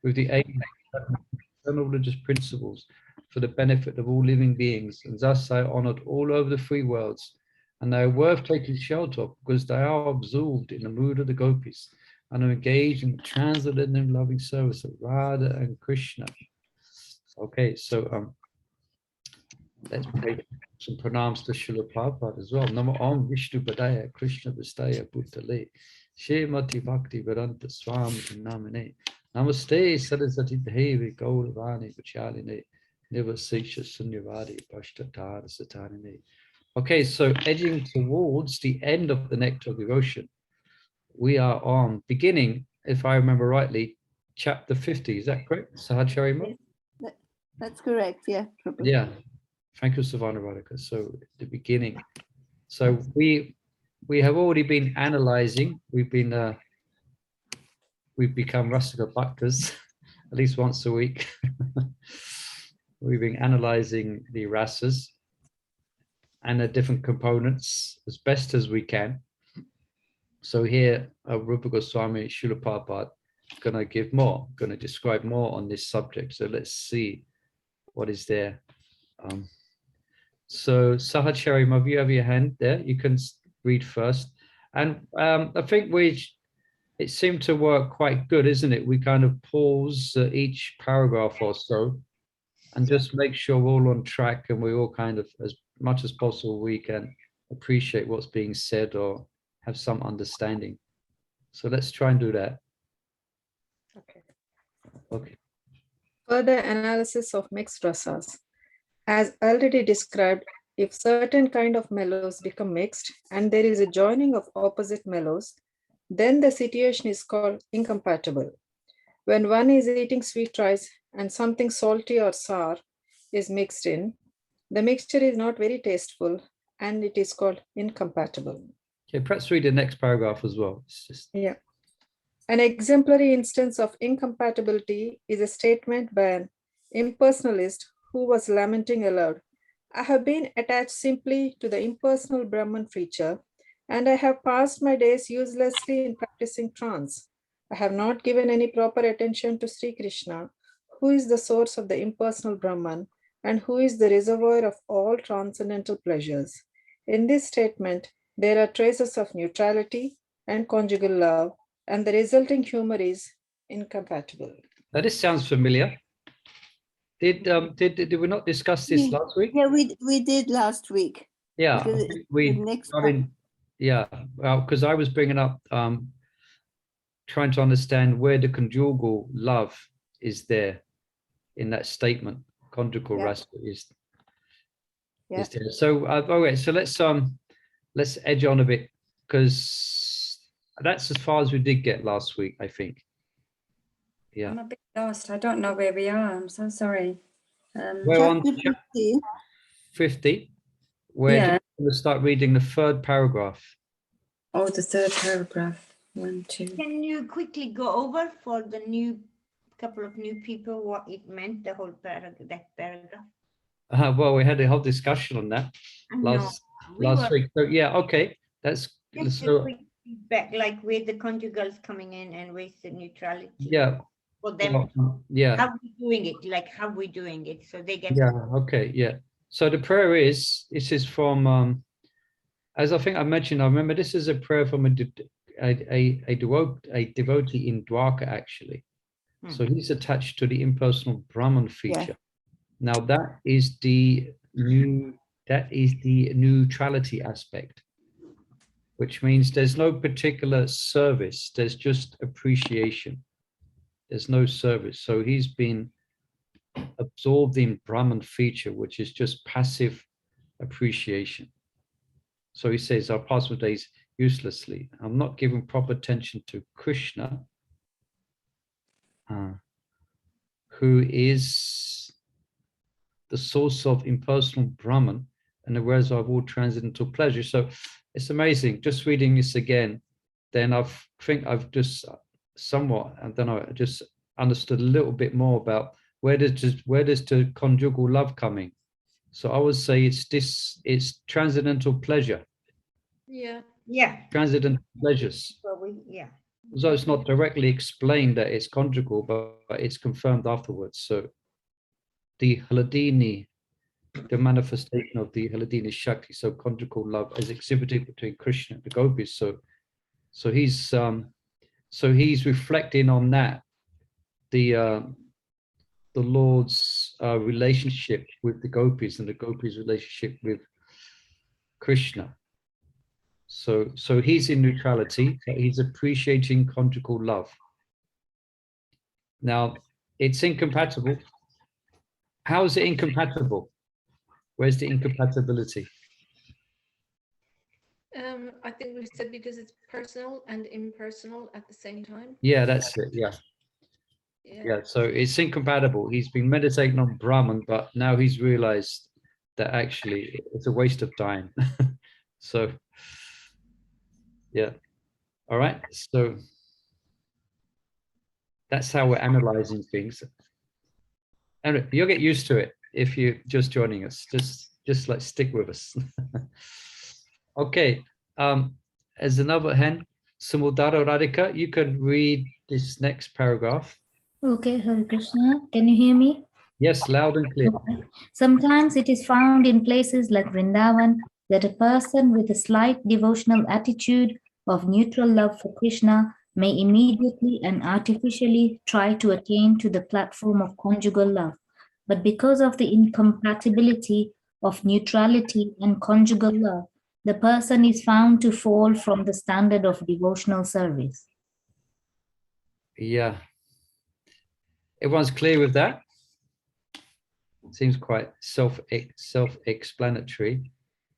with the aim of eternal religious principles for the benefit of all living beings, and thus they are honored all over the three worlds, and they are worth taking shelter of because they are absorbed in the mood of the gopis and are engaged in the transcendental loving service of Radha and Krishna. Okay, so let's pray some pranams to Srila Prabhupada as well. Namo Om Vishnu Padaya Krishna Vistaya Bhutale Shemati Bhakti Vedanta Swami Namine Namaste Saraswati Devi Gauravani Vachaline Nivasisha Sunyavadi Pashtatara Satanine. Okay, so edging towards the end of the Nectar of Devotion, we are on beginning, if I remember rightly, chapter 50. Is that correct, Sahacharya? That's correct, yeah. Yeah. Thank you, Savannah Radhika. So the beginning. So we have already been analyzing. We've become Rasika Bhaktas at least once a week. We've been analyzing the rasas and the different components as best as we can. So here, Rupa Goswami Srila Prabhupada going to describe more on this subject. So let's see what is there. So Sahacharya, if you have your hand there, you can read first. And I think it seemed to work quite good, isn't it? We kind of pause each paragraph or so and just make sure we're all on track and we all kind of, as much as possible, we can appreciate what's being said or have some understanding. So let's try and do that. Okay. Further analysis of mixed rasas. As already described, if certain kind of mellows become mixed and there is a joining of opposite mellows, then the situation is called incompatible. When one is eating sweet rice and something salty or sour is mixed in, the mixture is not very tasteful and it is called incompatible. Okay, perhaps read the next paragraph as well. Yeah. An exemplary instance of incompatibility is a statement by an impersonalist who was lamenting aloud, "I have been attached simply to the impersonal Brahman feature, and I have passed my days uselessly in practicing trance. I have not given any proper attention to Sri Krishna, who is the source of the impersonal Brahman and who is the reservoir of all transcendental pleasures. In this statement, there are traces of neutrality and conjugal love, and the resulting humor is incompatible." Now, this sounds familiar. Did we not discuss this last week? Yeah, we did last week. Yeah, because I was bringing up trying to understand where the conjugal love is there in that statement. Conjugal rasa is there. So okay, so let's edge on a bit because that's as far as we did get last week, I think. Yeah. I'm a bit lost. I don't know where we are. I'm so sorry. We're on chapter 50. We're going to start reading the third paragraph. Oh, the third paragraph. 1, 2. Can you quickly go over for the couple of new people what it meant, the whole that paragraph? Well, we had a whole discussion on that last week. So yeah, okay. That's just so, a quick feedback, like where the conjugals coming in and where's the neutrality. Yeah. For them. Yeah. How we doing it? Like how we doing it? So they get. Yeah. Okay. Yeah. So the prayer is from as I think I mentioned. I remember this is a prayer from a devotee in Dwarka actually. So he's attached to the impersonal Brahman feature. Now that is the neutrality aspect, which means there's no particular service. There's just appreciation. There's no service. So he's been absorbed in Brahman feature, which is just passive appreciation. So he says, "I'll pass my days uselessly. I'm not giving proper attention to Krishna, who is the source of impersonal Brahman and the reservoir of all transcendental pleasure." So it's amazing. Just reading this again, then I think I've just somewhat, I don't know, just understood a little bit more about where does the conjugal love coming. So I would say it's transcendental pleasure. Yeah. Transcendental pleasures. So although it's not directly explained that it's conjugal, but it's confirmed afterwards. So the Haladini, the manifestation of the Haladini Shakti, so conjugal love, is exhibited between Krishna and the gopis. So he's reflecting on that, the Lord's relationship with the gopis and the gopis' relationship with Krishna. So he's in neutrality, but he's appreciating conjugal love. Now, it's incompatible. How is it incompatible? Where's the incompatibility? I think we said because it's personal and impersonal at the same time. Yeah, that's it. Yeah. So it's incompatible. He's been meditating on Brahman, but now he's realized that actually it's a waste of time. So, yeah. All right. So that's how we're analyzing things. And you'll get used to it if you're just joining us. Just like stick with us. Okay. As another hand, Samudara Radhika, you can read this next paragraph. Okay, Hare Krishna. Can you hear me? Yes, loud and clear. Okay. Sometimes it is found in places like Vrindavan that a person with a slight devotional attitude of neutral love for Krishna may immediately and artificially try to attain to the platform of conjugal love. But because of the incompatibility of neutrality and conjugal love, the person is found to fall from the standard of devotional service. Yeah. Everyone's clear with that? Seems quite self-explanatory.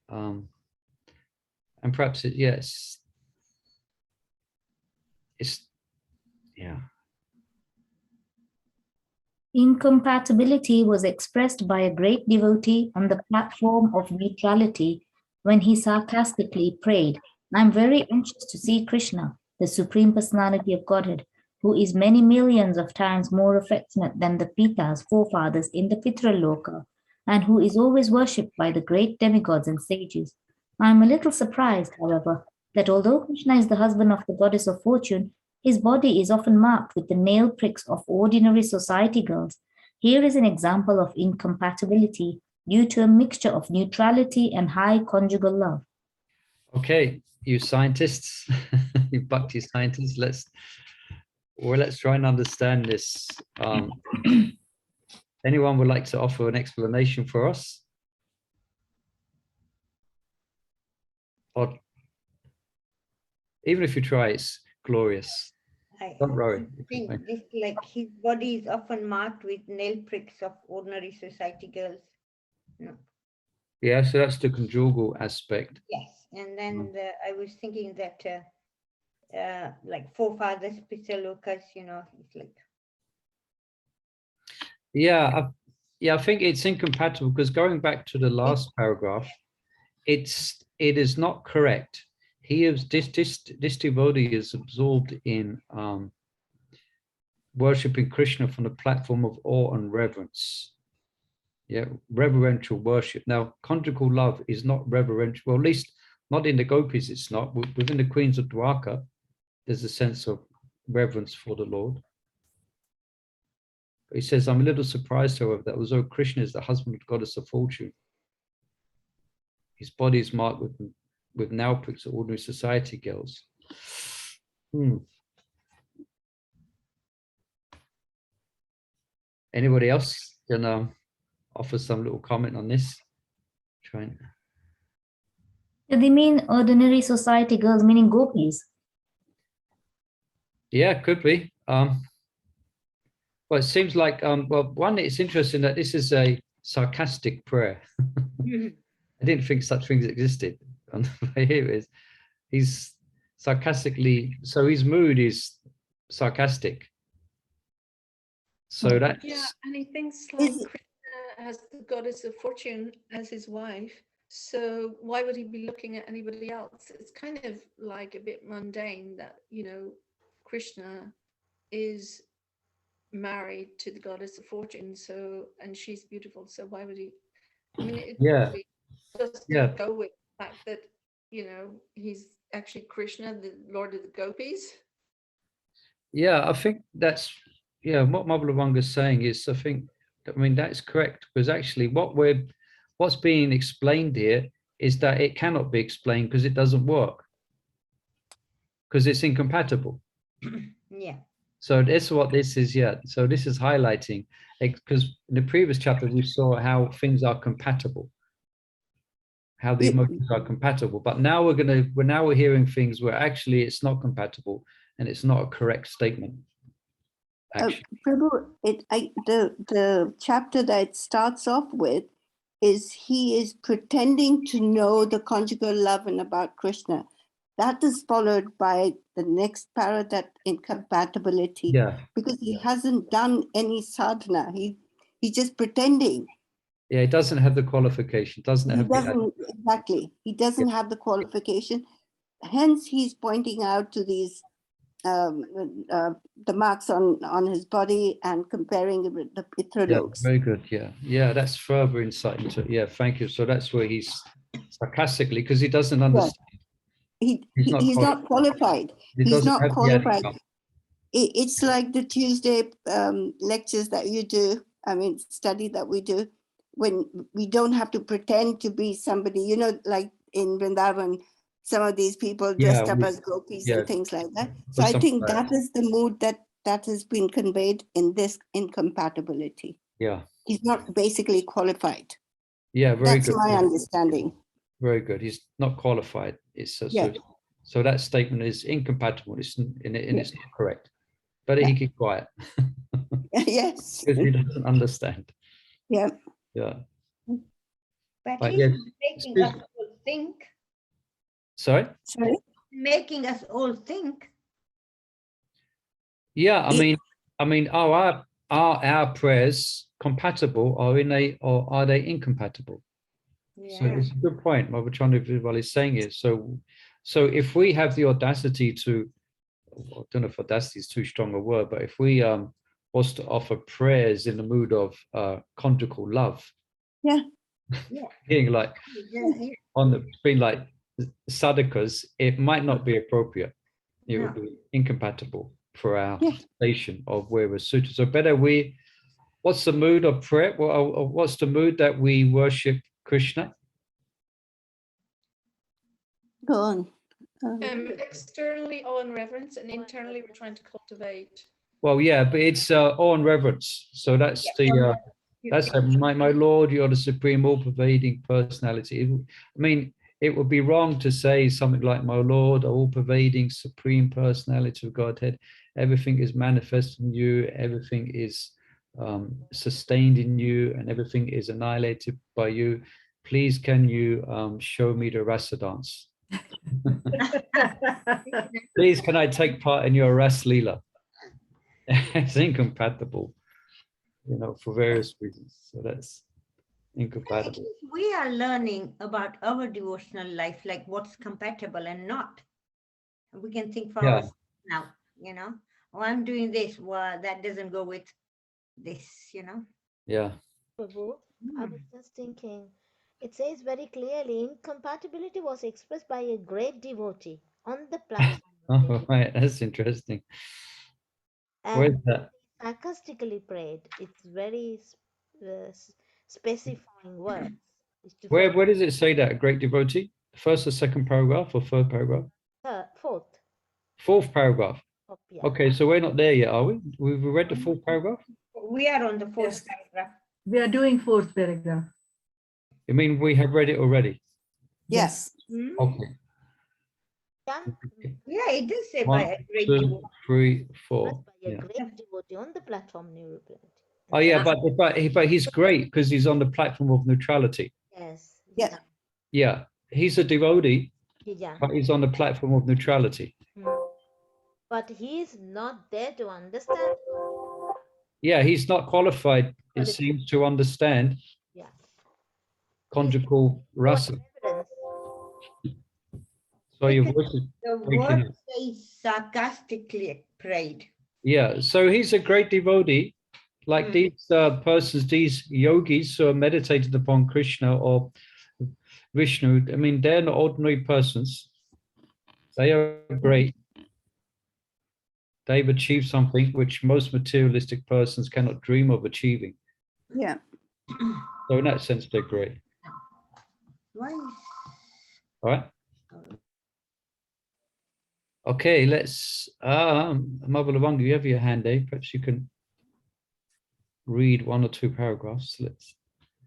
And perhaps it's yeah. Incompatibility was expressed by a great devotee on the platform of neutrality when he sarcastically prayed, "I'm very anxious to see Krishna, the Supreme Personality of Godhead, who is many millions of times more affectionate than the Pitas, forefathers in the Pitraloka, and who is always worshipped by the great demigods and sages. I am a little surprised, however, that although Krishna is the husband of the goddess of fortune, his body is often marked with the nail pricks of ordinary society girls. Here is an example of incompatibility due to a mixture of neutrality and high conjugal love." Okay, you scientists, you bhakti scientists, let's try and understand this. Anyone would like to offer an explanation for us? Or even if you try, it's glorious. Don't worry. I think this, like, his body is often marked with nail pricks of ordinary society girls. No. Yeah, so that's the conjugal aspect. Yes, and then I was thinking that like forefathers, Pitralokas, it's like. Yeah, I think it's incompatible because going back to the last paragraph, it is not correct. He is this devotee is absorbed in worshipping Krishna from the platform of awe and reverence. Yeah, reverential worship. Now, conjugal love is not reverential. Well, at least not in the gopis. It's not. Within the queens of Dwarka, there's a sense of reverence for the Lord. He says, I'm a little surprised, however, that although Krishna is the husband of the goddess of fortune, his body is marked with nail pricks of ordinary society girls. Anybody else can offer some little comment on this? Trying. Do they mean ordinary society girls, meaning gopis? Yeah, could be. Well, it seems like, well, one, it's interesting that this is a sarcastic prayer. I didn't think such things existed. Here it is. He's sarcastically, so his mood is sarcastic. So that's... Yeah, and he thinks like Krishna has the goddess of fortune as his wife. So why would he be looking at anybody else? It's kind of like a bit mundane that, Krishna is married to the goddess of fortune, so, and she's beautiful, so why would he? I mean, it really doesn't go with the fact that he's actually Krishna, the lord of the gopis. Yeah, I think that's, yeah, what Mablavanga is saying is, I mean, that's correct, because actually what's being explained here is that it cannot be explained because it doesn't work, because it's incompatible. Yeah. So that's what this is, yeah. So this is highlighting, because in the previous chapter, we saw how things are compatible, how the Yeah. emotions are compatible. But now we're hearing things where actually it's not compatible and it's not a correct statement. Actually. Prabhu, the chapter that it starts off with is he is pretending to know the conjugal love and about Krishna. That is followed by the next para, that incompatibility, Yeah. because he hasn't done any sadhana. He's just pretending. Yeah, it doesn't have the qualification, doesn't He have doesn't, exactly. He doesn't have the qualification. Hence, he's pointing out to these the marks on his body and comparing it with the Yeah, Pitraloks. very good. Yeah, yeah, that's further insight into it. Yeah, thank you. So that's where he's sarcastically, because he doesn't understand. He's not qualified. He He's doesn't not have the qualified. outcome. It's like the Tuesday lectures that you do, I mean, study that we do, when we don't have to pretend to be somebody, you know, like in Vrindavan, some of these people dressed Yeah, up as gopis yeah. and things like that. For So I some think class. that is the mood that has been conveyed in this incompatibility. Yeah, He's not basically qualified. yeah, very That's good. my Yeah, understanding. very good. He's not qualified. It's Yeah. so that statement is incompatible. It's it's not correct. Better Yeah. he keep quiet Yes. because he doesn't understand. Yeah. Yeah. But But he's yes, making excuse- us all think, Sorry. Sorry. making us all think. Yeah, It- I mean, are our prayers compatible, or are they incompatible? So Yeah. it's a good point. What we're trying to do while he's saying is, so if we have the audacity to, I don't know if audacity is too strong a word, but if we was to offer prayers in the mood of conjugal love, Yeah. Yeah. being like Yeah. being like sadhakas, it might not be appropriate. It No. would be incompatible for our Yeah. station of where we're suited. So better what's the mood of prayer? Well, what's the mood that we worship Krishna? Go on. Externally, awe and reverence, and internally, we're trying to cultivate. Well, yeah, but it's awe and reverence. So that's my Lord, you're the supreme, all-pervading personality. I mean, it would be wrong to say something like, my Lord, all-pervading supreme personality of Godhead. Everything is manifest in you. Everything is sustained in you, and everything is annihilated by you. Please, can you show me the rasa dance? Please, can I take part in your Ras Leela? It's incompatible, for various reasons. So that's At incompatible. least we are learning about our devotional life, like what's compatible and not. We can think for Yeah. ourselves now, oh, I'm doing this. Well, that doesn't go with this, Yeah. Prabhu, I was just thinking, it says very clearly, incompatibility was expressed by a great devotee on the platform. Oh, right. That's interesting. Where's And that? sarcastically prayed. It's very specifying words. It's to Where does it say that? A great devotee? First or second paragraph or third paragraph? fourth. Fourth paragraph. Yeah. Okay, so we're not there yet, are we? We've read the fourth paragraph? We are on the fourth Yes. paragraph. We are doing fourth paragraph. You mean we have read it already? Yes. Hmm? Okay. Done Yeah, it does say by One, a great 2, devotee. 3, by 4. a Yeah. great devotee on the platform, Neuroplant. Oh, yeah, but he's great because he's on the platform of neutrality. Yes. Yeah. Yeah, he's a devotee, Yeah. but he's on the platform of neutrality. But he is not there to understand. Yeah, he's not qualified, it Qualified. seems, to understand Yeah. conjugal rasa. Reverence. So your voice is The breaking word up. says sarcastically prayed. Yeah, so he's a great devotee, like these persons, these yogis who are meditated upon Krishna or Vishnu. I mean, they're not ordinary persons. They are great. they've achieved something which most materialistic persons cannot dream of achieving. Yeah. So in that sense, they're great. Why? All right. Okay, let's, Mother Lavanga, you have your hand, eh? Perhaps you can read 1 or 2 paragraphs. Let's.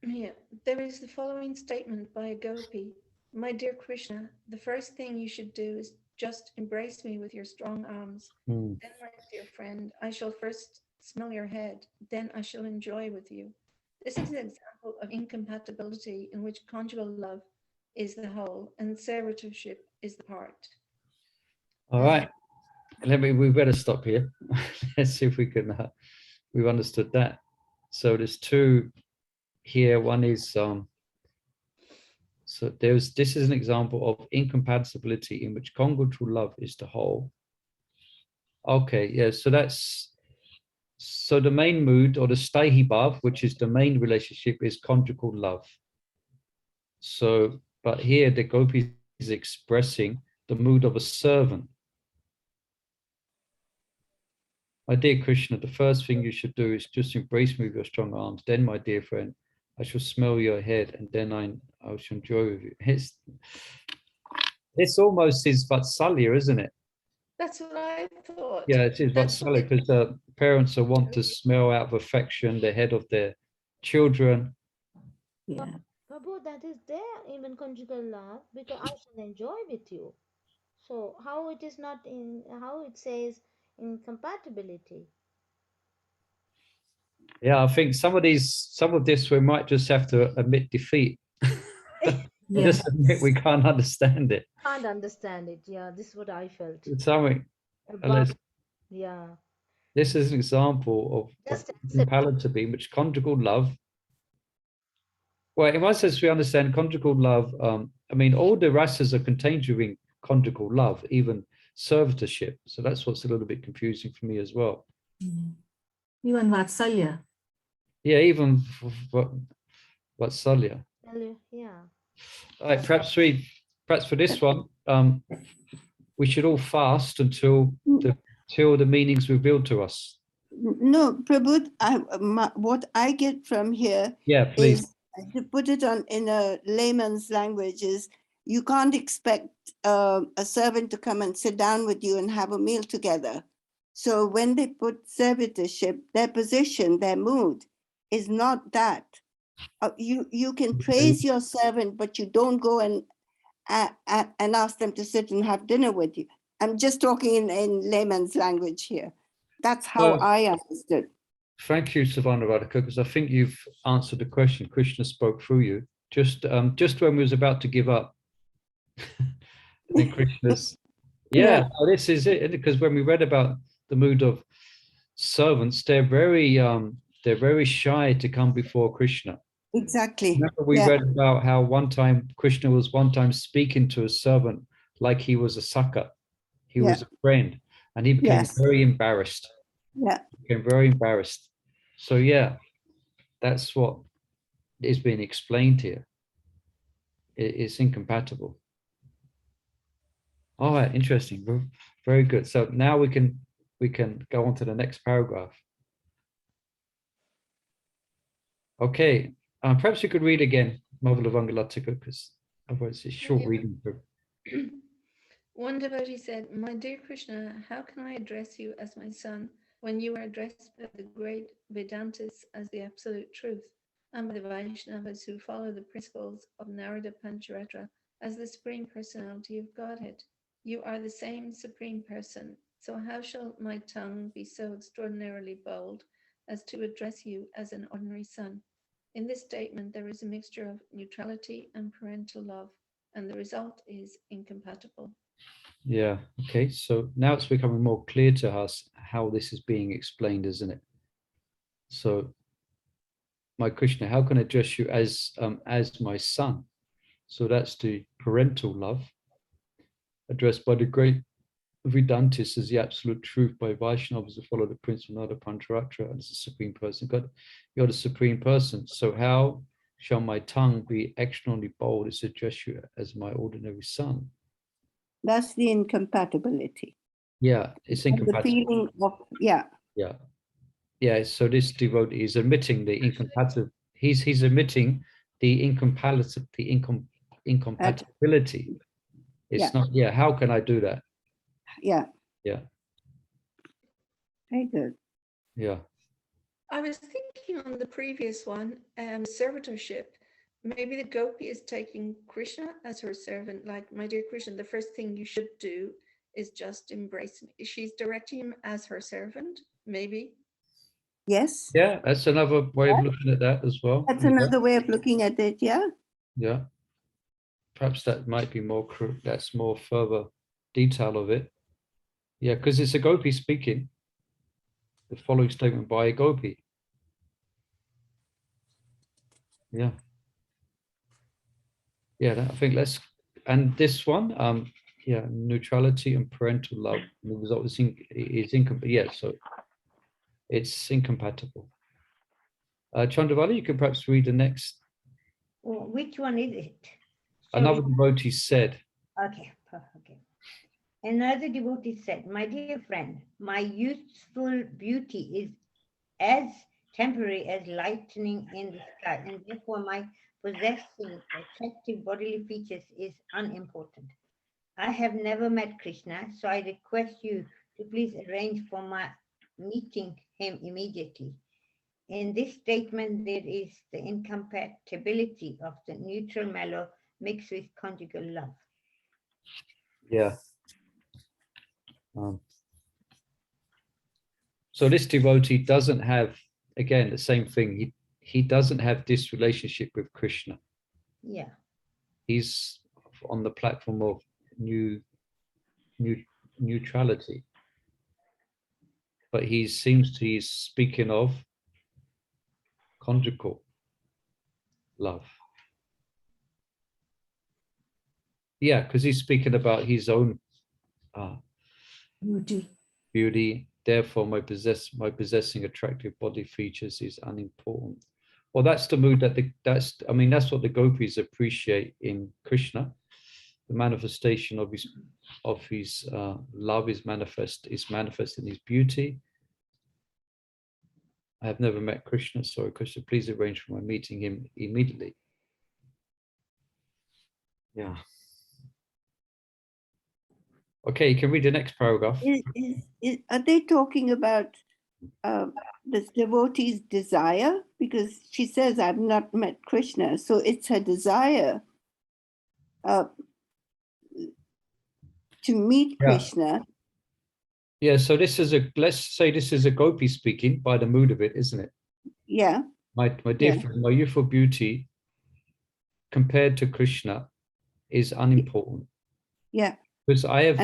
Yeah, there is the following statement by a gopi. My dear Krishna, the first thing you should do is just embrace me with your strong arms. Hmm. Then, my dear friend, I shall first smell your head, then I shall enjoy with you. This is an example of incompatibility in which conjugal love is the whole and servitorship is the part. All right. We better stop here. Let's see if we can, we've understood that. So there's 2 here. One is, so this is an example of incompatibility in which conjugal love is the whole. Okay, yeah, so the main mood, or the stahi bhav, which is the main relationship, is conjugal love. So, but here the gopi is expressing the mood of a servant. My dear Krishna, the first thing you should do is just embrace me with your strong arms. Then, my dear friend, I shall smell your head, and then I shall enjoy with you. It's almost his Vatsalya, isn't it? That's what I thought. Yeah, it is Vatsalya, because parents will want to smell out of affection the head of their children. Yeah. Prabhu, that is there even conjugal love because I shall enjoy with you. So how it is not in how it says incompatibility? Yeah, I think some of this we might just have to admit defeat. Yes. Just admit we can't understand it. Can't understand it. Yeah, this is what I felt. It's something. About, yeah. This is an example of Just accept. incompatibility, which conjugal love. Well, in one sense, we understand conjugal love. I mean, all the rasas are contained within conjugal love, even servitorship. So that's what's a little bit confusing for me as well. Even Vatsalya. Yeah, even Vatsalya. Yeah. All right, perhaps for this one, we should all fast until the meaning's revealed to us. No, Prabhu, what I get from here Yeah, please. is, to put it in a layman's language, is you can't expect a servant to come and sit down with you and have a meal together. So when they put servitorship, their position, their mood is not that. You can praise your servant, but you don't go and ask them to sit and have dinner with you. I'm just talking in layman's language here. That's how I understood. Thank you, Savannah Radhika, because I think you've answered the question. Krishna spoke through you. Just when we was about to give up, then Krishna's, Yeah. oh, this is it. Because when we read about the mood of servants, they're very shy to come before Krishna. Exactly. Remember we read about how Krishna was speaking to a servant like he was a Saka. He was a friend, and he became very embarrassed. Yeah. Became very embarrassed. So yeah, that's what is being explained here. It's incompatible. All right, interesting. Very good. So now we can go on to the next paragraph. Okay, perhaps you could read again, Mother Lavangalatika, because otherwise it's short reading. One devotee said, my dear Krishna, how can I address you as my son when you are addressed by the great Vedantis as the absolute truth, and by the Vaishnavas who follow the principles of Narada Pancharatra as the Supreme Personality of Godhead? You are the same Supreme Person, so how shall my tongue be so extraordinarily bold as to address you as an ordinary son? In this statement, there is a mixture of neutrality and parental love, and the result is incompatible. Yeah, okay, so now it's becoming more clear to us how this is being explained, isn't it? So, my Krishna, how can I address you as my son? So that's the parental love, addressed by the great Vedantis as the absolute truth, by Vaishnavas who follow the principle of Narada Pancharatra as the Supreme Person. God, you're the Supreme Person. So how shall my tongue be extraordinarily bold as to address you as my ordinary son? That's the incompatibility. Yeah, it's And the incompatible. feeling of, yeah, Yeah. Yeah, so this devotee is admitting the incompatible. He's admitting the incompatibility. It's Yeah. not, yeah, how can I do that? yeah, Yeah, very good. yeah. I was thinking on the previous one, servitorship. Maybe the gopi is taking Krishna as her servant. Like, my dear Krishna, the first thing you should do is just embrace me. She's directing him as her servant, maybe. Yes, Yeah, that's another way of looking at that as well. that's Yeah, another way of looking at it. Yeah, yeah. Perhaps that might be more, that's more further detail of it. Yeah, because it's a gopi speaking. The following statement by a gopi. Yeah. Yeah, I think let's, and this one, yeah, neutrality and parental love. The result is incompatible. Yeah, so it's incompatible. Chandravali, you could perhaps read the next. Oh, which one is it? Another devotee said. Okay, okay. Another devotee said, my dear friend, my youthful beauty is as temporary as lightning in the sky, and therefore my possessing attractive bodily features is unimportant. I have never met Krishna, so I request you to please arrange for my meeting him immediately. In this statement, there is the incompatibility of the neutral mellow mixed with conjugal love. Yeah. So this devotee doesn't have, again, the same thing. He doesn't have this relationship with Krishna. Yeah. He's on the platform of neutrality. But he's speaking of conjugal love. Yeah, because he's speaking about his own beauty. Therefore, my possessing attractive body features is unimportant. Well, that's the mood that's what the gopis appreciate in Krishna. The manifestation of his love is manifest in his beauty. I have never met Krishna, so Krishna, please arrange for my meeting him immediately. Yeah. Okay, you can read the next paragraph. Are they talking about this devotee's desire? Because she says, I've not met Krishna. So it's her desire to meet Krishna. Yeah, so let's say this is a gopi speaking by the mood of it, isn't it? Yeah. My dear friend, my youthful beauty compared to Krishna is unimportant. Yeah. Because I have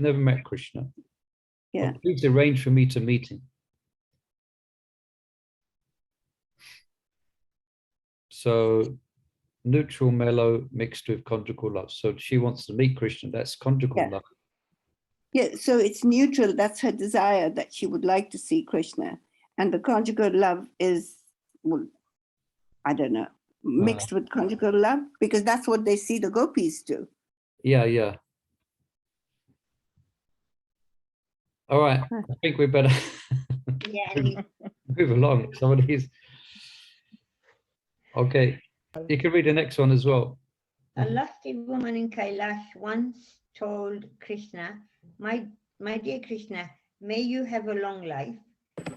never met Krishna. Yeah. But please arrange for me to meet him. So neutral, mellow, mixed with conjugal love. So she wants to meet Krishna. That's conjugal love. Yeah, so it's neutral. That's her desire, that she would like to see Krishna. And the conjugal love is, well, I don't know, mixed with conjugal love, because that's what they see the gopis do. Yeah, yeah. All right, I think we better move along. Some of these. Okay, you can read the next one as well. A lusty woman in Kailash once told Krishna, my dear Krishna, may you have a long life.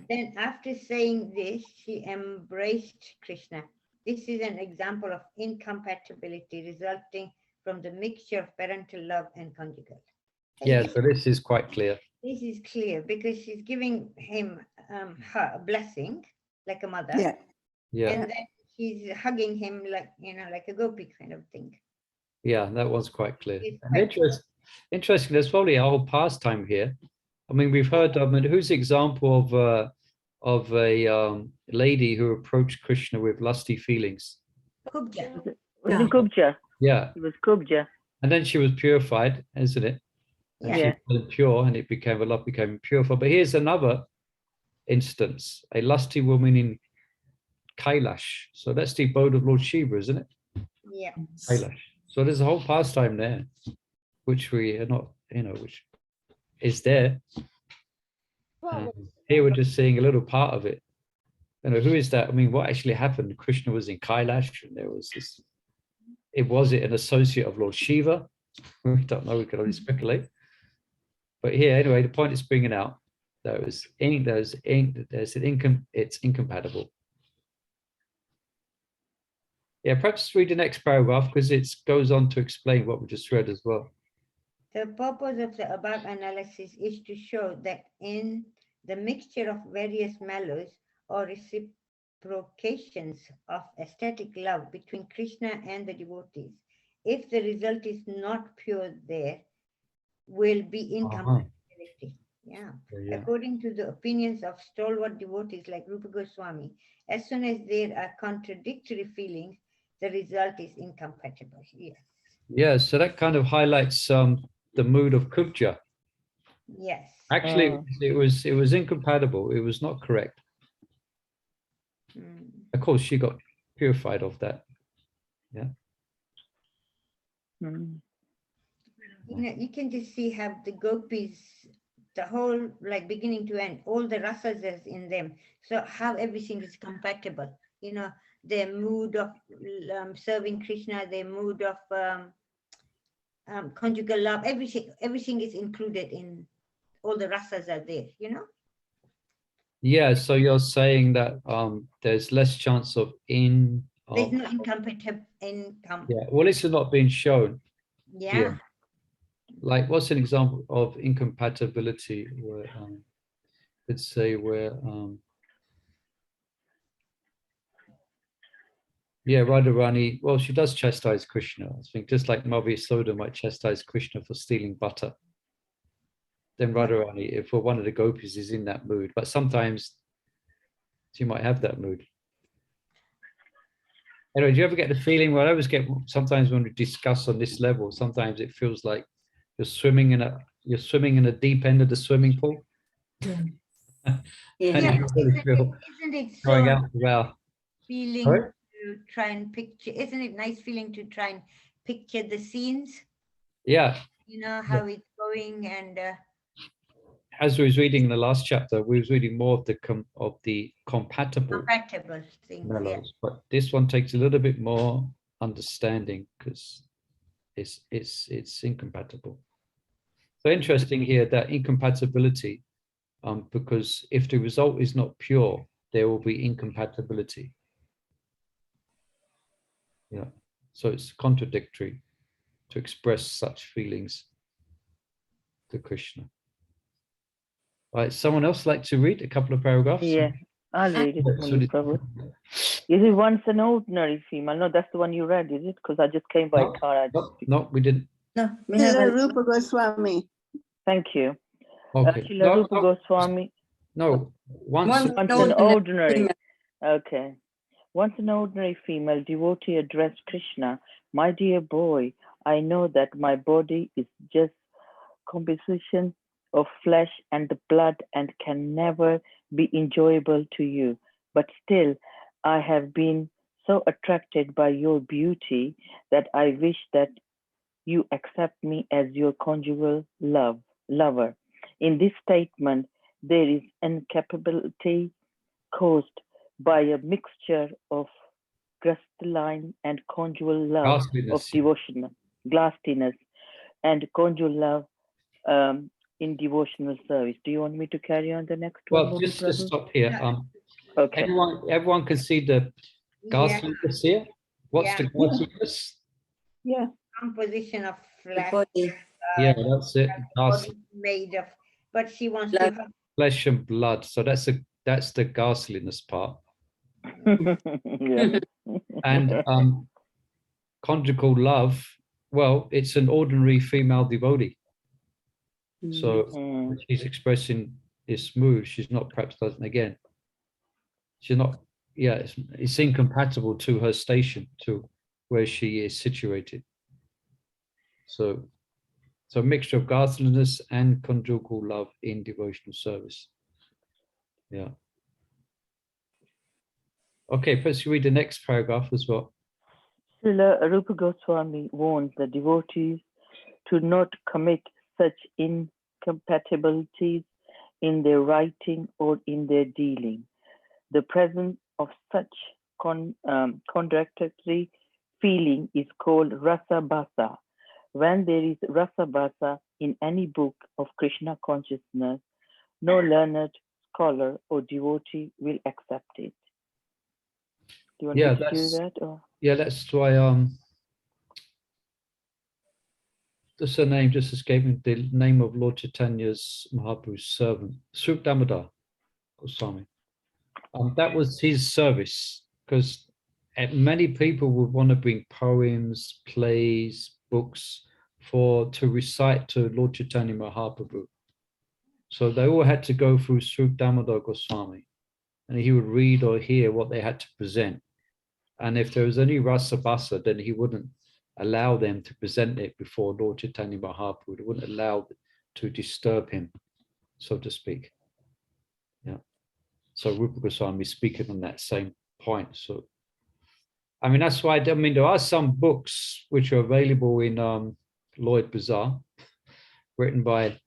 Then after saying this, she embraced Krishna. This is an example of incompatibility resulting from the mixture of parental love and conjugal. Yeah, so this is quite clear. This is clear because she's giving him her blessing, like a mother. Yeah. Yeah. And then she's hugging him like a gopi kind of thing. Yeah, that was quite clear. And interesting, there's probably a whole pastime here. I mean, we've heard who's the example of a lady who approached Krishna with lusty feelings? Kubja. Was it Kubja? Yeah. It was Kubja. And then she was purified, isn't it? And she was pure, and the love became purified. But here's another instance: a lusty woman in Kailash. So that's the abode of Lord Shiva, isn't it? Yeah. Kailash. So there's a whole pastime there, which we are not, which is there. Well, Here we're just seeing a little part of it. You know, who is that? I mean, what actually happened? Krishna was in Kailash, and there was this. Was it an associate of Lord Shiva? We don't know. We can only speculate. But here, anyway, the point is bringing out it's incompatible. Yeah, perhaps read the next paragraph because it goes on to explain what we just read as well. The purpose of the above analysis is to show that in the mixture of various mallows or reciprocations of ecstatic love between Krishna and the devotees, if the result is not pure, there will be incompatibility. Yeah. According to the opinions of stalwart devotees like Rupa Goswami, as soon as there are contradictory feelings, the result is incompatible. Yes. Yeah, so that kind of highlights the mood of Kubja. Yes. Actually, it was incompatible. It was not correct. Of course, she got purified of that. Yeah. You know, you can just see how the gopis, the whole, like beginning to end, all the rasas is in them. So how everything is compatible. You know, their mood of serving Krishna, their mood of conjugal love, everything is included in all the rasas are there, you know? Yeah, so you're saying that there's less chance of there's no incompatible yeah, well, it's not being shown. Yeah. Here. Like, what's an example of incompatibility where let's say where yeah, Radharani, well, she does chastise Krishna. I think just like Mavi Soda might chastise Krishna for stealing butter. Then Radharani, if one of the gopis is in that mood, but sometimes she might have that mood. Anyway, do you ever get the feeling? Well, I always get sometimes when we discuss on this level, sometimes it feels like you're swimming in a deep end of the swimming pool. Yeah. And you really feel isn't it going so out well. feeling Sorry? to try and picture? Isn't it nice feeling to try and picture the scenes? Yeah. You know how it's going, and as we was reading in the last chapter, we was reading more of the compatible things. mellows, Yeah. but this one takes a little bit more understanding because it's incompatible. So interesting here that incompatibility, because if the result is not pure, there will be incompatibility. Yeah, so it's contradictory to express such feelings to Krishna. All right, someone else like to read a couple of paragraphs? Yeah, I'll read it. So Prabhu. Is it once an ordinary female? No, that's the one you read, is it? Because I just came by car. No, we didn't. No, we have Rupa Goswami. Thank you. Okay. Rupa Goswami. No, once an ordinary. Okay. Once an ordinary female devotee addressed Krishna, "My dear boy, I know that my body is just composition of flesh and the blood and can never be enjoyable to you. But still, I have been so attracted by your beauty that I wish that you accept me as your conjugal lover. In this statement, there is incapability caused by a mixture of crystalline and conjugal love of devotional glassiness and conjugal love in devotional service. Do you want me to carry on the next one? Well, just to stop here. Okay. Everyone can see the ghastliness here. What's the ghastliness? Yeah. Composition of flesh. Yeah, that's it. Made of, but she wants to have flesh and blood. So that's the ghastliness part. And conjugal love, well, it's an ordinary female devotee. So she's expressing this mood. She's not perhaps doesn't again. She's not. Yeah, it's incompatible to her station, to where she is situated. So a mixture of ghastliness and conjugal love in devotional service. Yeah. Okay, perhaps you read the next paragraph as well. Srila Rupa Goswami warns the devotees to not commit such incompatibilities in their writing or in their dealing. The presence of such contradictory feeling is called rasa basa. When there is rasa basa in any book of Krishna consciousness, no learned scholar or devotee will accept it. Do you want me to do that? Or? Yeah, that's why just a name just escaped me, the name of Lord Chaitanya's Mahaprabhu's servant, Srup Damodar Goswami. That was his service, because many people would want to bring poems, plays, books to recite to Lord Chaitanya Mahaprabhu. So they all had to go through Srup Damodar Goswami, and he would read or hear what they had to present. And if there was any rasa basa, then he wouldn't allow them to present it before Lord Chaitanya Mahaprabhu. He wouldn't allow to disturb him, so to speak. Yeah. So Rupa Goswami is speaking on that same point. So, I mean, that's why, I mean, there are some books which are available in Lloyd Bazaar, written by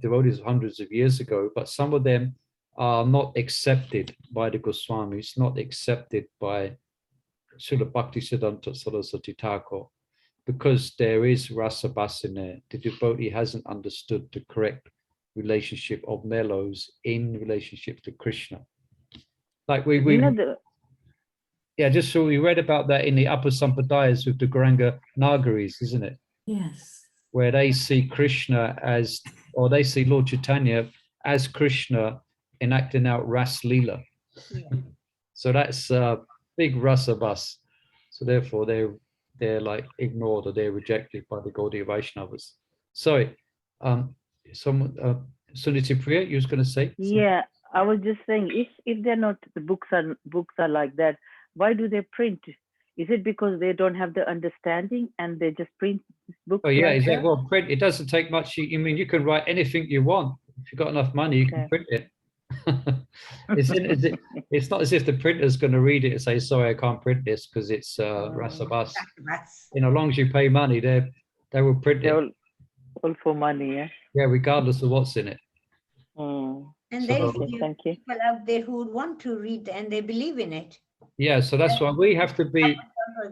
devotees hundreds of years ago, but some of them are not accepted by the Goswamis, not accepted by Srila Bhaktisiddhanta Saraswati Thakur, because there is rasa basa in there. The devotee hasn't understood the correct relationship of mellows in relationship to Krishna. Like just so we read about that in the upper Sampadayas with the Gauranga Nagaris, isn't it? Yes. Where they see Krishna as, or they see Lord Chaitanya as Krishna enacting out Ras Leela. Yeah. So that's big rasa bas. So therefore they're like ignored or they're rejected by the Gaudiya Vaishnavas. Sorry, Suniti Priya, you was going to say? Yeah, I was just saying, if they're not, the books are like that, why do they print? Is it because they don't have the understanding and they just print books? Oh yeah, like exactly. that? Well, print, it doesn't take much. I mean, you can write anything you want. If you've got enough money, you can print it. It's not as if the printer's going to read it and say, sorry, I can't print this because it's rasa bas. You know, as long as you pay money, they will print it. All for money, yeah? Yeah, regardless of what's in it. Mm. And So- there is Thank you. people out there who would want to read and they believe in it. Yeah, so that's why we have to be.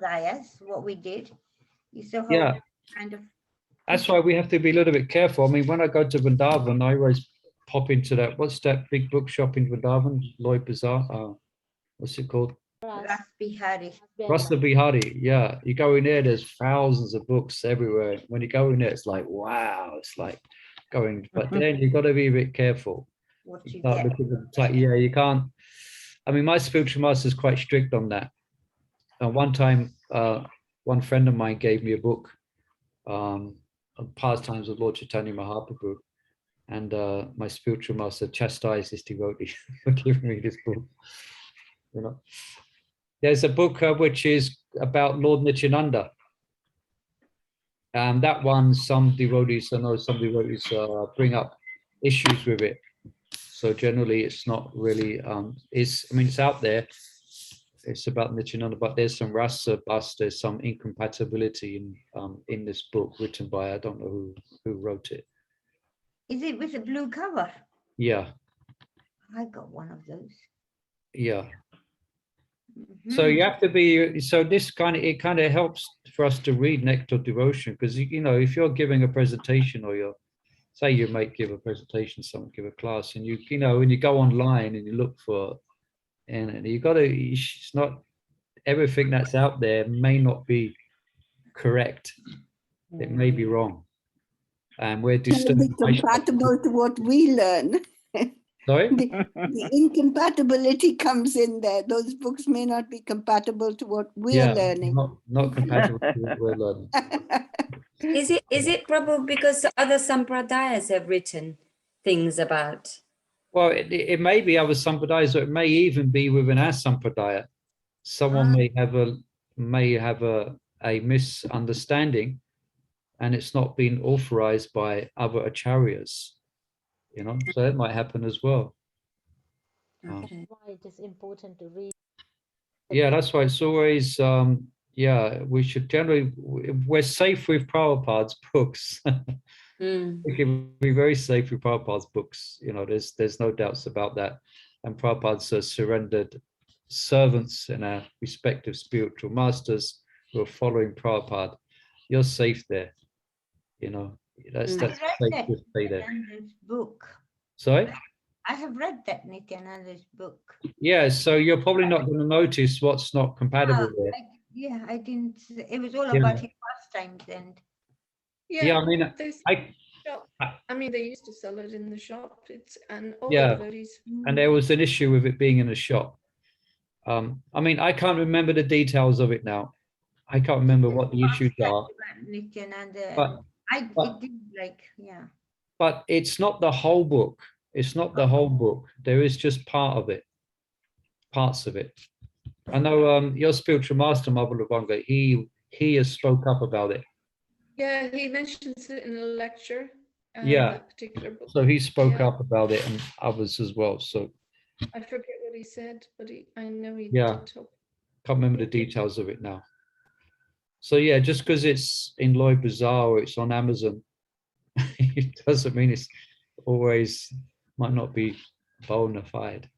That's what we did. You saw how Yeah. kind of. That's why we have to be a little bit careful. I mean, when I go to Vrindavan, I always pop into that. What's that big bookshop in Vrindavan? Lloyd Bazaar. What's it called? Ras Bihari. Rasa Bihari. Yeah, you go in there. There's thousands of books everywhere. When you go in there, it's like wow. It's like going. But then you got to be a bit careful. What you Start get. looking at the type. Yeah, you can't. I mean, my spiritual master is quite strict on that. And one time, one friend of mine gave me a book. Pastimes of Lord Chaitanya Mahaprabhu, and my spiritual master chastised this devotee for giving me this book. You know, there's a book which is about Lord Nityananda, and that one some devotees, I know some devotees bring up issues with it. So generally, it's not really. It's out there. It's about Nityananda, but there's some rasa bas, there's some incompatibility in this book written by, I don't know who wrote it. Is it with a blue cover? Yeah. I got one of those. Yeah. So you have to be, so this it kind of helps for us to read Nectar Devotion, because, you know, if you're giving a presentation or say you might give a presentation, someone give a class, and you know, when you go online and you look for, and you got to, it's not, everything that's out there may not be correct. It may be wrong. And we're disturbed. Be compatible to what we learn. Sorry? The incompatibility comes in there. Those books may not be compatible to what we're learning. Not compatible to what we're learning. Is it probably because other sampradayas have written things about? Well, it may be other sampradayas, or it may even be within our sampradaya. Someone may have a misunderstanding, and it's not been authorized by other acharyas. You know, so that might happen as well. Okay. That's why it is important to read. Yeah, that's why it's always, we should generally, we're safe with Prabhupada's books. Mm. We can be very safe with Prabhupada's books. You know, there's no doubts about that. And Prabhupada's surrendered servants and our respective spiritual masters who are following Prabhupada. You're safe there. You know, that's I read safe that to stay there. Nityananda's book. Sorry? I have read that Nityananda's book. Yeah, so you're probably not going to notice what's not compatible there. I didn't. It was all Yeah. about his pastimes and. Yeah, I mean, I mean, they used to sell it in the shop. It's and all yeah, the devotees. and there was an issue with it being in a shop. I mean, I can't remember the details of it now. I can't remember what the issues are. Nityananda, it did But it's not the whole book. It's not the whole book. There is just part of it, parts of it. I know your spiritual master, Mahalabanga, he has spoke up about it. Yeah, he mentions it in a lecture. Yeah. That particular book. So he spoke up about it, and others as well. So I forget what he said, but I know he yeah, did talk. can't remember the details of it now. So yeah, just because it's in Lloyd Bazaar or it's on Amazon, it doesn't mean it's always might not be bona fide.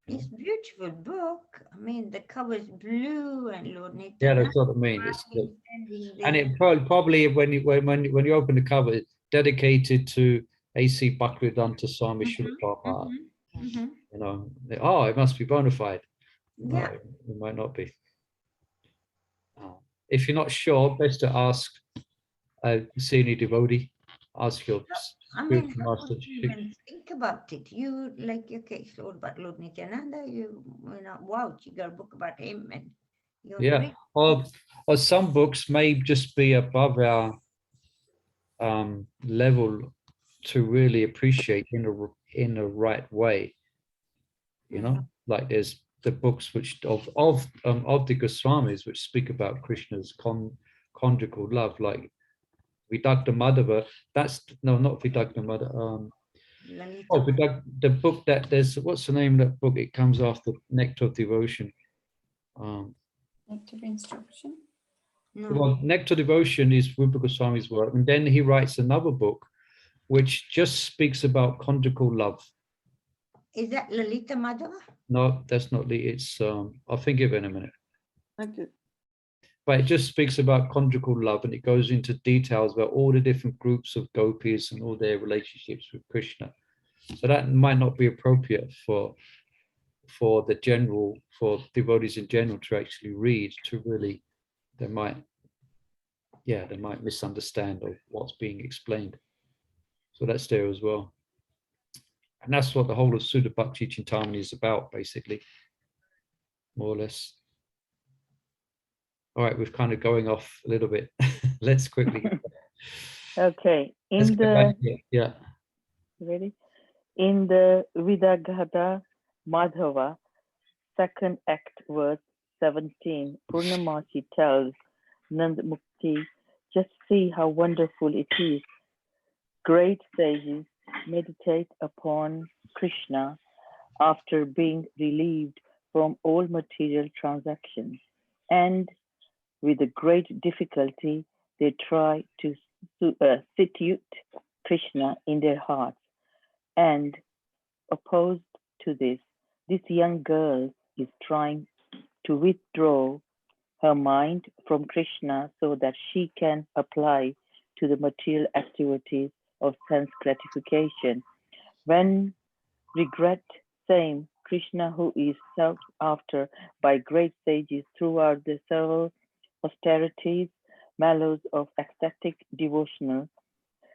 It's a beautiful book. I mean, the cover is blue and Lord Nityananda. Yeah, that's what I mean. It's good. And it probably when you open the cover, it's dedicated to A.C. Bhaktivedanta Swami Srila Prabhupada. You know, oh, it must be bona fide. Yeah. No, it might not be. If you're not sure, best to ask a senior devotee. Ask your I mean, spiritual how master. would you even think about it? You like, okay, it's all about Lord Nityananda. You know, wow, you got a book about him, and Yeah, or some books may just be above our level to really appreciate in a right way. You know, like there's the books which of the Goswamis which speak about Krishna's conjugal love, like Vidagdha Madhava. That's no, not Vidagdha Madhava. The book that there's, what's the name of that book? It comes after Nectar of Devotion. Nectar of Instruction. Well, Nectar of Devotion is Rupa Goswami's work, and then he writes another book which just speaks about conjugal love. Is that Lalita Madhava? No, that's not the. It's I'll think of it in a minute. Okay. But it just speaks about conjugal love, and it goes into details about all the different groups of gopis and all their relationships with Krishna. So that might not be appropriate for devotees in general to actually read. To really, they might misunderstand of what's being explained. So that's there as well. And that's what the whole of Sudha Bhakti Chintamani is about, basically, more or less. All right, we're kind of going off a little bit. Let's quickly. Okay. Yeah. Ready? In the Vidagdha Madhava, second act, verse 17, Purnamasi tells Nand Mukti, just see how wonderful it is. Great sages meditate upon Krishna after being relieved from all material transactions, and with a great difficulty they try to situate Krishna in their hearts. And opposed to this young girl is trying to withdraw her mind from Krishna so that she can apply to the material activities of sense gratification. When regret same Krishna, who is sought after by great sages throughout the several austerities, mallows of ecstatic devotional,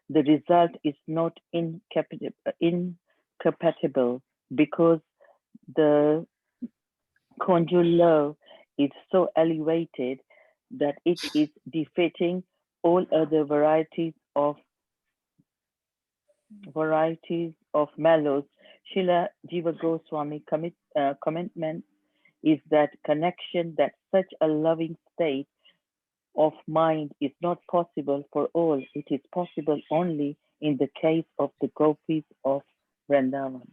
the result is not incompatible because the conjugal love is so elevated that it is defeating all other varieties of mallows. Srila Jiva Goswami commitment is that connection, that such a loving state of mind is not possible for all. It is possible only in the case of the gopis of Vrindavan.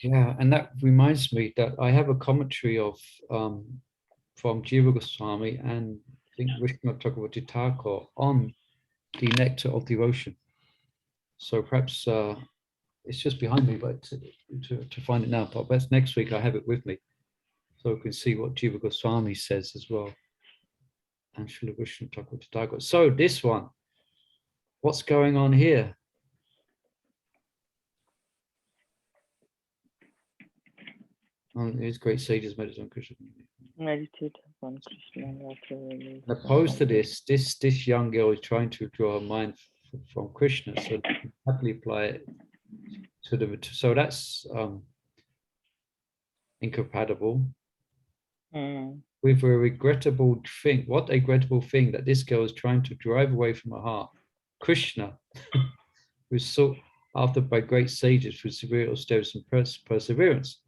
Yeah, and that reminds me that I have a commentary of from Jiva Goswami and I think Vishnu Chakravarti Thakur on the Nectar of Devotion. So perhaps it's just behind me, but to find it now, but perhaps next week I have it with me, so we can see what Jiva Goswami says as well. And Srila Vishnu Thakur. So this one, what's going on here? These great sages meditate on Krishna. Meditate on Krishna. Opposed to this young girl is trying to draw her mind from Krishna, so they can happily apply it to the. So that's incompatible. With a regrettable thing. What a regrettable thing that this girl is trying to drive away from her heart. Krishna, who is sought after by great sages for severe austerities and perseverance.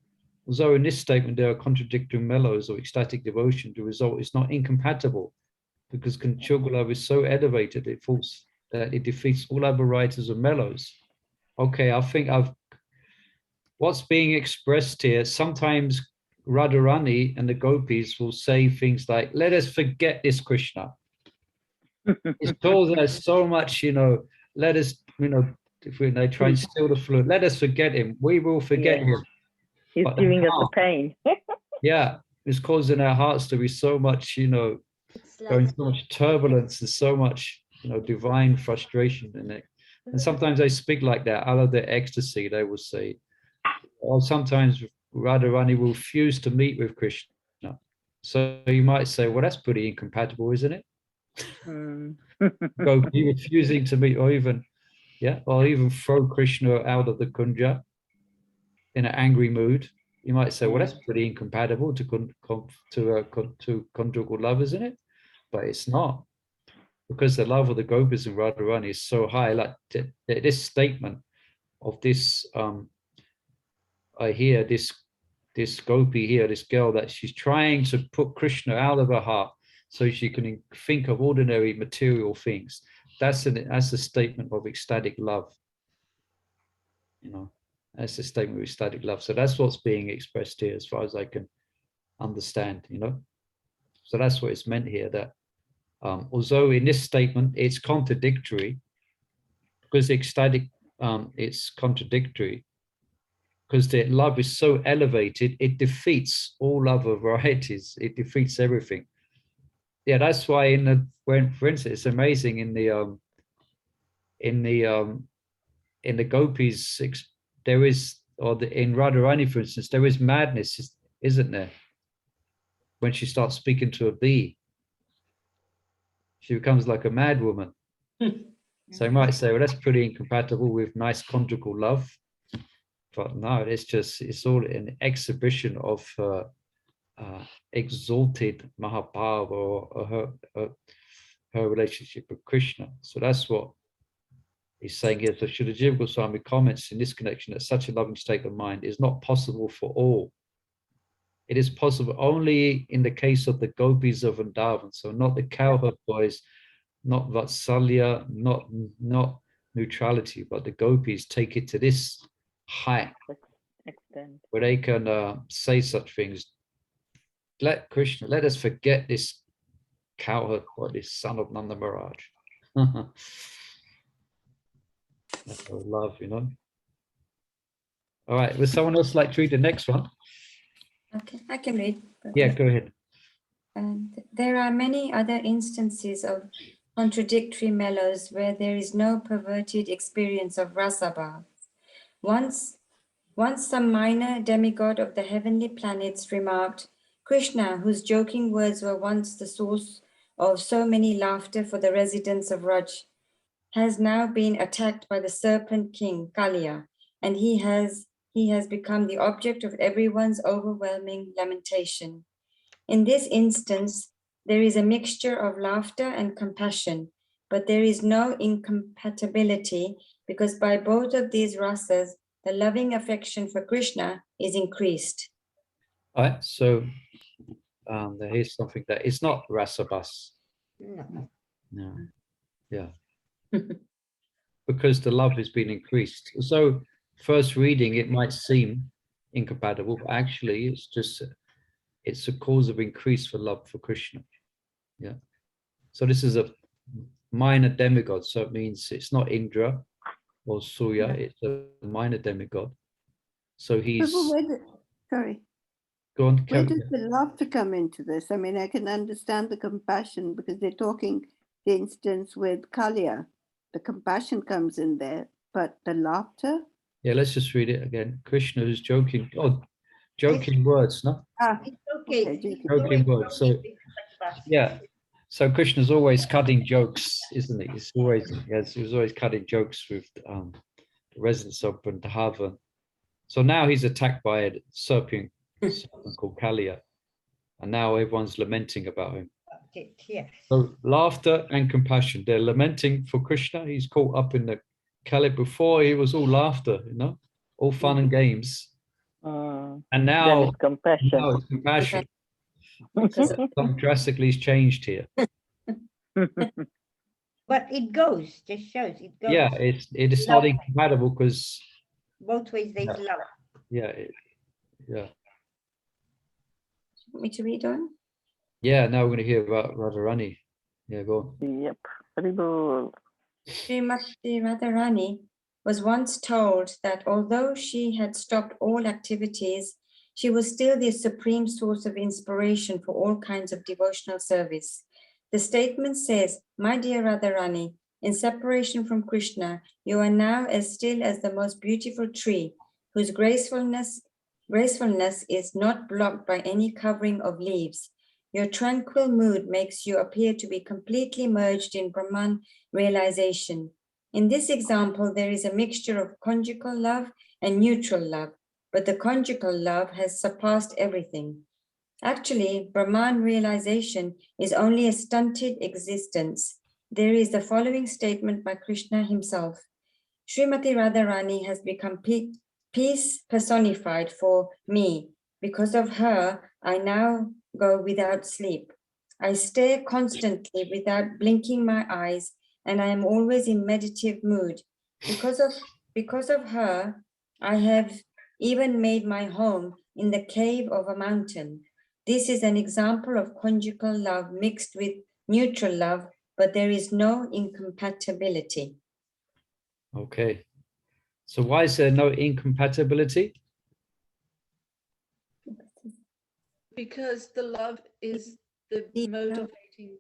Although in this statement there are contradictory mellows or ecstatic devotion, the result is not incompatible, because conjugal love is so elevated that it defeats all other varieties of mellows. Okay, I think what's being expressed here, sometimes Radharani and the gopis will say things like, let us forget this Krishna. It's told us so much, let us, if they try and steal the flute, let us forget him. We will forget him. He's giving us a pain. Yeah, it's causing our hearts to be so much, going so much turbulence and so much, divine frustration in it. And sometimes they speak like that, out of their ecstasy, they will say, or sometimes Radharani will refuse to meet with Krishna. So you might say, well, that's pretty incompatible, isn't it? Gopi refusing to meet, or even throw Krishna out of the kunja in an angry mood. You might say, well, that's pretty incompatible to conjugal love, isn't it? But it's not, because the love of the gopis and Radharani is so high. Like this statement of this, I hear this gopi here, this girl, that she's trying to put Krishna out of her heart so she can think of ordinary material things. That's a statement of ecstatic love. That's a statement of ecstatic love. So that's what's being expressed here, as far as I can understand. So that's what it's meant here. That although in this statement it's contradictory, because ecstatic, it's contradictory. Because the love is so elevated, it defeats all other varieties. It defeats everything. Yeah, that's why for instance, it's amazing in the gopis there is, in Radharani, for instance, there is madness, isn't there? When she starts speaking to a bee, she becomes like a mad woman. So you might say, well, that's pretty incompatible with nice conjugal love. But no, it's all an exhibition of exalted Mahabhava, or her relationship with Krishna. So that's what he's saying here. So Srila Jiva Goswami comments in this connection that such a loving state of mind is not possible for all. It is possible only in the case of the gopis of Vrindavan. So not the cowherd boys, not Vatsalya, not neutrality, but the gopis take it to this high extent where they can say such things. Let us forget this cowherd boy, this son of Nanda Maharaj. That's our love, All right, would someone else like to read the next one? Okay, I can read. Yeah, go ahead. And there are many other instances of contradictory mellows where there is no perverted experience of rasa. Once some minor demigod of the heavenly planets remarked, Krishna, whose joking words were once the source of so many laughter for the residents of Raj, has now been attacked by the serpent king Kaliya, and he has become the object of everyone's overwhelming lamentation. In this instance, there is a mixture of laughter and compassion, but there is no incompatibility, because by both of these rasas, the loving affection for Krishna is increased. All right, so there is something that it's not rasabas. No. Yeah. Because the love has been increased. So first reading, it might seem incompatible, but actually it's a cause of increase for love for Krishna. Yeah. So this is a minor demigod, so it means it's not Indra, or Surya. Yeah. It's a minor demigod. So he's Prabhu, sorry. go on. Where does the laughter come into this? I mean, I can understand the compassion because they're talking the instance with Kalia. The compassion comes in there, but the laughter? Yeah, let's just read it again. Krishna is joking. Oh, joking words, no? It's okay. Okay, He's joking. Joking always words. joking So with Prabhupada. yeah. So Krishna's always cutting jokes, isn't he? He's always, yes, he was always cutting jokes with the residents of Vrindavan. So now he's attacked by a serpent called Kalia, and now everyone's lamenting about him. Okay, yes. So laughter and compassion, they're lamenting for Krishna. He's caught up in the Kali. Before he was all laughter, you know, all fun and games. And then now it's compassion. now it's compassion. Something drastically has changed here. But it goes, just shows it goes. Yeah, it is not incompatible because both ways there's love. yeah, yeah. Want me to read on? Yeah, now we're going to hear about Radharani. Yeah, go on. Yep. Haribol. Srimati Radharani was once told that although she had stopped all activities, she was still the supreme source of inspiration for all kinds of devotional service. The statement says, "My dear Radharani, in separation from Krishna, you are now as still as the most beautiful tree, whose gracefulness is not blocked by any covering of leaves. Your tranquil mood makes you appear to be completely merged in Brahman realization. In this example, there is a mixture of conjugal love and neutral love, but the conjugal love has surpassed everything. Actually, Brahman realization is only a stunted existence. There is the following statement by Krishna himself. Srimati Radharani has become peace personified for me. Because of her, I now go without sleep. I stare constantly without blinking my eyes, and I am always in meditative mood. Because of her, I have even made my home in the cave of a mountain. This is an example of conjugal love mixed with neutral love, but there is no incompatibility." Okay. So why is there no incompatibility? Because the love is the motivating.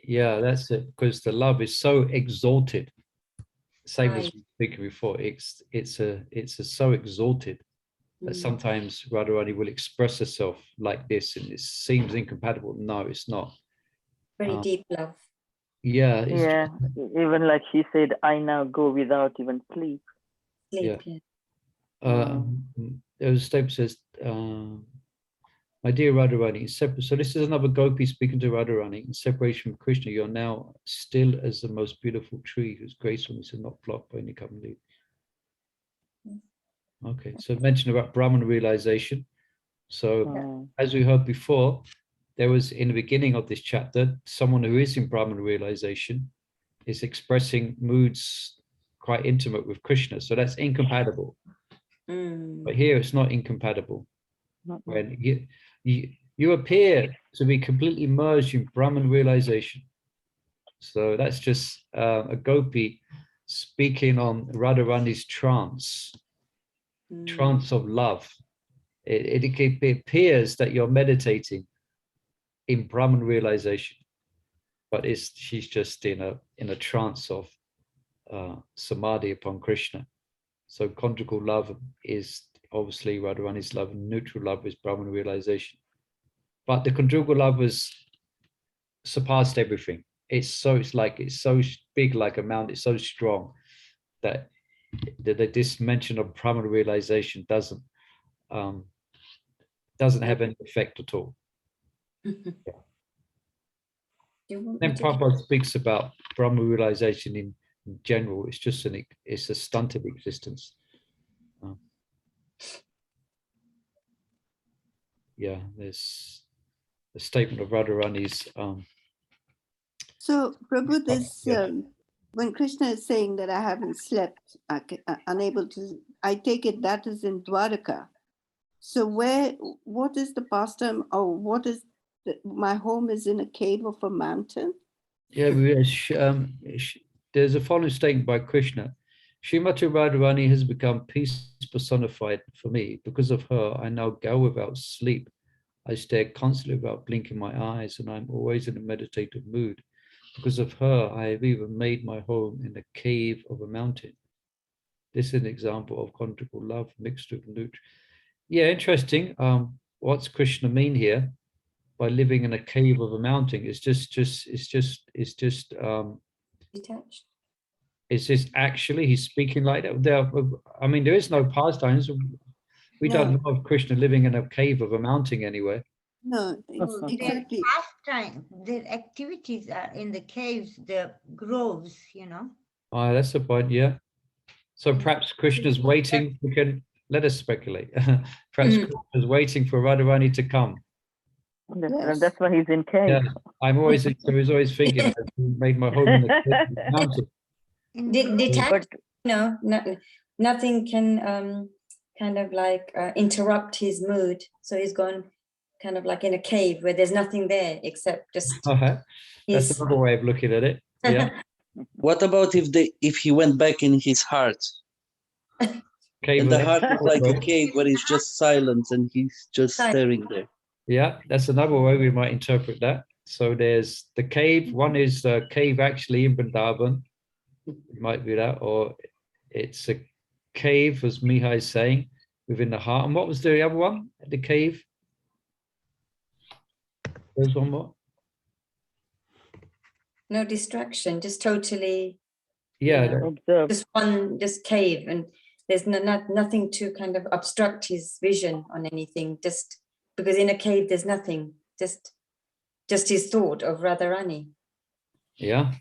Yeah, that's it. Because the love is so exalted. Same as Right. we speak before. It's so exalted that sometimes Radharani will express herself like this, and it seems incompatible. No, it's not. Very deep love. Yeah. It's Yeah. Even like she said, I now go without even sleep. Yeah. Yeah. There was a statement says, "My dear Radharani, so this is another gopi speaking to Radharani. In separation from Krishna, you are now still as the most beautiful tree whose gracefulness is not blocked by any common leaf." Okay, so mention about Brahmana realization. So as we heard before, there was in the beginning of this chapter, someone who is in Brahmana realization is expressing moods quite intimate with Krishna. So that's incompatible. But here it's not incompatible. When you appear to be completely merged in Brahman realization. So that's just a gopi speaking on Radharani's trance of love. It appears that you're meditating in Brahman realization, but she's just in a trance of samadhi upon Krishna. So conjugal love is obviously Radharani's love, and neutral love is Brahman realization. But the conjugal love has surpassed everything. It's so big like a mountain, it's so strong that this mention of Brahman realization doesn't have any effect at all. Yeah. Then Prabhupada speaks about Brahman realization in general. It's just it's a stunted existence. Yeah, there's a statement of Radharani's. So, Prabhu, this when Krishna is saying that I haven't slept, unable to, I take it that is in Dwaraka. So, what is the pastime, or what is my home is in a cave of a mountain? Yeah, there's a following statement by Krishna. Srimati Radharani has become peace personified for me. Because of her, I now go without sleep. I stare constantly without blinking my eyes, and I'm always in a meditative mood. Because of her, I have even made my home in the cave of a mountain. This is an example of conjugal love mixed with neutral. Yeah, interesting. What's Krishna mean here by living in a cave of a mountain? It's just Detached. is this actually he's speaking like that? I mean, there is no pastimes. We don't know of Krishna living in a cave of a mountain anywhere. No, exactly. Their pastime, their activities are in the caves, the groves, you know. Oh, that's the point, yeah. So perhaps Krishna's waiting. We can let us speculate. Perhaps Krishna's waiting for Radharani to come. That's why he's in cave. Yeah, I was always thinking I made my home in the mountain. Detached, nothing can kind of like interrupt his mood. So he's gone kind of like in a cave where there's nothing there except just. That's another way of looking at it. Yeah. What about if he went back in his heart? Cave and the heart is like a cave where he's just silent and he's just staring there. Yeah, that's another way we might interpret that. So there's the cave. One is the cave actually in Vrindavan. It might be that, or it's a cave, as Mihai is saying, within the heart. And what was the other one? The cave? There's one more. No distraction, just totally. Yeah. Just cave, and there's nothing to kind of obstruct his vision on anything. Just because in a cave there's nothing. Just his thought of Radharani. Yeah.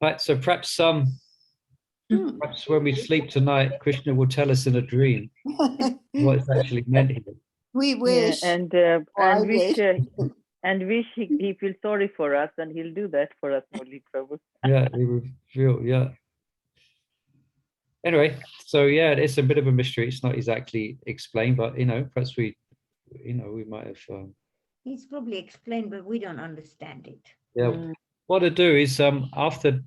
Right. So perhaps perhaps when we sleep tonight, Krishna will tell us in a dream what it's actually meant here. We wish. Yeah, and wish he feels sorry for us, and he'll do that for us, Murli Prabhu. Yeah, he will feel, yeah. Anyway, so yeah, it's a bit of a mystery. It's not exactly explained, but perhaps we might have. He's probably explained, but we don't understand it. Yeah. What to do is after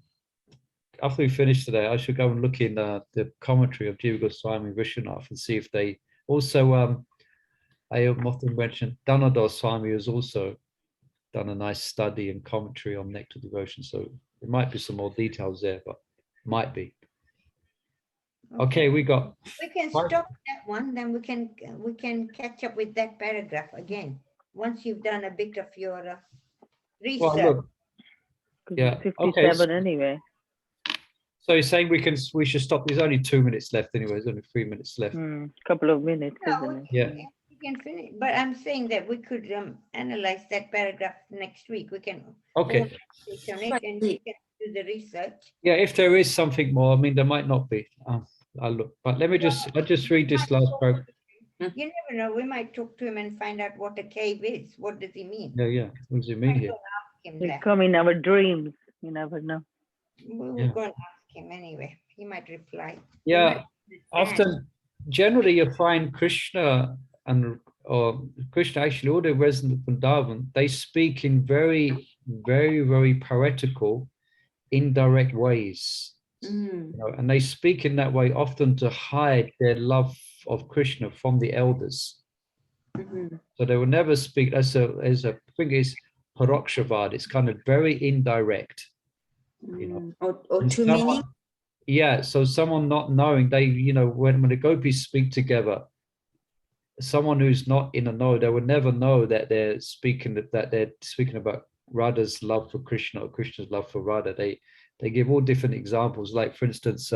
we finish today, I should go and look in the commentary of Jiva Goswami Vishwanath and see if they also. I often mentioned Dhanadhar Swami has also done a nice study and commentary on nectar devotion. So there might be some more details there, but might be. Okay, we can stop that one, then we can catch up with that paragraph again once you've done a bit of your research. Well, look, yeah, 57 anyway. So you're saying we should stop? There's only 2 minutes left anyway. There's only 3 minutes left. Couple of minutes, isn't it? Yeah. We can finish, but I'm saying that we could analyze that paragraph next week. We can on it and we can do the research. Yeah, if there is something more, I mean, there might not be. I'll look, but let me I'll just read this last paragraph. You never know. We might talk to him and find out what a cave is. What does he mean? Yeah. What does he mean here? He'll come in our dreams. You never know. We will go and ask him anyway. He might reply. Yeah, often, generally, you find Krishna or Krishna, actually, all the residents of Vrindavan, they speak in very, very, very poetical, indirect ways. And they speak in that way often to hide their love of Krishna from the elders. So they will never speak as a thing is parokshavad. It's kind of very indirect. Or two meaning. Yeah, so someone not knowing, they when the gopis speak together, someone who's not in a know, they would never know that they're speaking about Radha's love for Krishna or Krishna's love for Radha. They give all different examples. Like, for instance,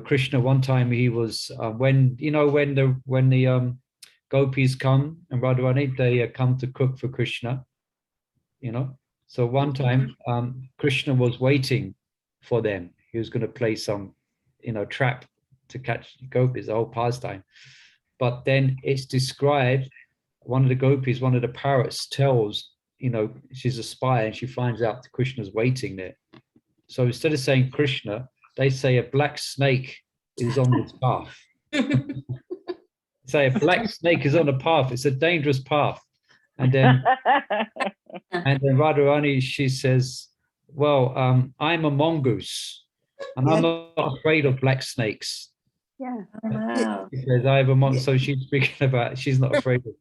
Krishna, one time he was when the gopis come and Radharani, they come to cook for Krishna. So one time Krishna was waiting for them. He was going to play some trap to catch gopis, the whole pastime. But then it's described, one of the gopis, one of the parrots tells, she's a spy and she finds out that Krishna's waiting there. So instead of saying Krishna, they say a black snake is on this path. Say a black snake is on the path. It's a dangerous path. And then Radharani, she says, well, I'm a mongoose, and I'm not afraid of black snakes. Yeah. Wow. She says, I have a monk. So she's speaking about, she's not afraid of.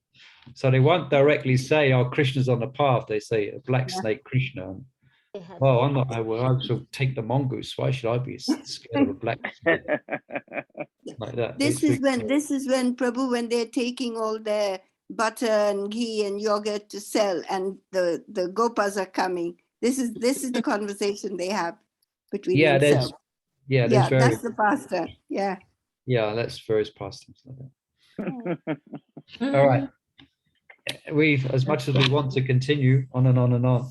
So they won't directly say, oh, Krishna's on the path. They say a black snake Krishna. They have Well, I'm not, I will take the mongoose. Why should I be scared of a black snake? Like that. This is when Prabhu, when they're taking all their butter and ghee and yogurt to sell, and the gopas are coming. This is the conversation they have between themselves. There's very, that's the pasta. Yeah. Yeah, that's various pastimes like that. All right. We've, as much as we want to continue on and on and on,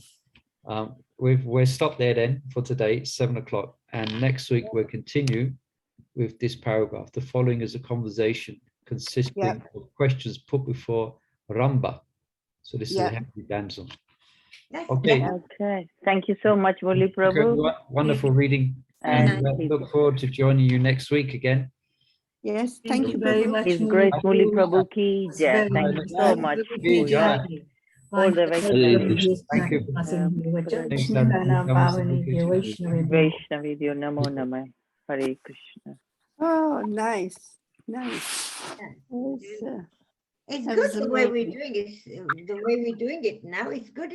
we're stopped there then for today, 7 o'clock. And next week we'll continue with this paragraph. The following is a conversation consisting of questions put before Ramba. So this is a happy damsel. Okay. Okay. Thank you so much, Murli Prabhu. Wonderful reading. And look forward to joining you next week again. Yes, thank you very much. His Grace Murli Prabhu ki jai. Thank you so much. All the way. Thank you. Vaishnavi Diyo Namo Namah. Hare Krishna. Oh, nice. Nice. It's good the way we're doing it. The way we're doing it now is good.